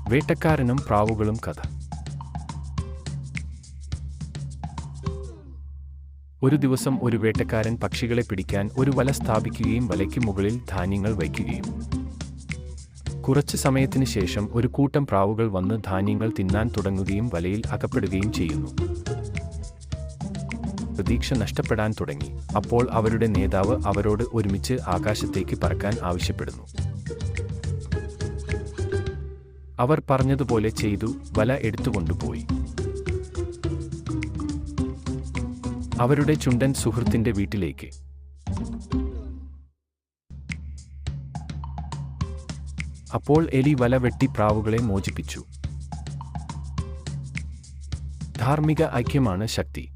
വേട്ടക്കാരനും പ്രാവുകളും കഥ. ഒരു ദിവസം ഒരു വേട്ടക്കാരൻ പക്ഷികളെ പിടിക്കാൻ ഒരു വല സ്ഥാപിക്കുകയും വലയ്ക്ക് മുകളിൽ ധാന്യങ്ങൾ വയ്ക്കുകയും. കുറച്ച് സമയത്തിന് ശേഷം ഒരു കൂട്ടം പ്രാവുകൾ വന്ന് ധാന്യങ്ങൾ തിന്നാൻ തുടങ്ങുകയും വലയിൽ അകപ്പെടുകയും ചെയ്യുന്നു. പ്രതീക്ഷ നഷ്ടപ്പെടാൻ തുടങ്ങി. അപ്പോൾ അവരുടെ നേതാവ് അവരോട് ഒരുമിച്ച് ആകാശത്തേക്ക് പറക്കാൻ ആവശ്യപ്പെടുന്നു. അവർ പറഞ്ഞതുപോലെ ചെയ്തു. വല എടുത്തുകൊണ്ടുപോയി. അവരുടെ ചുണ്ടൻ സുഹൃത്തിന്റെ വീട്ടിലേക്ക്. അപ്പോൾ എലി വല വെട്ടി പ്രാവുകളെ മോചിപ്പിച്ചു. ധാർമ്മിക ഐക്യമാണ് ശക്തി.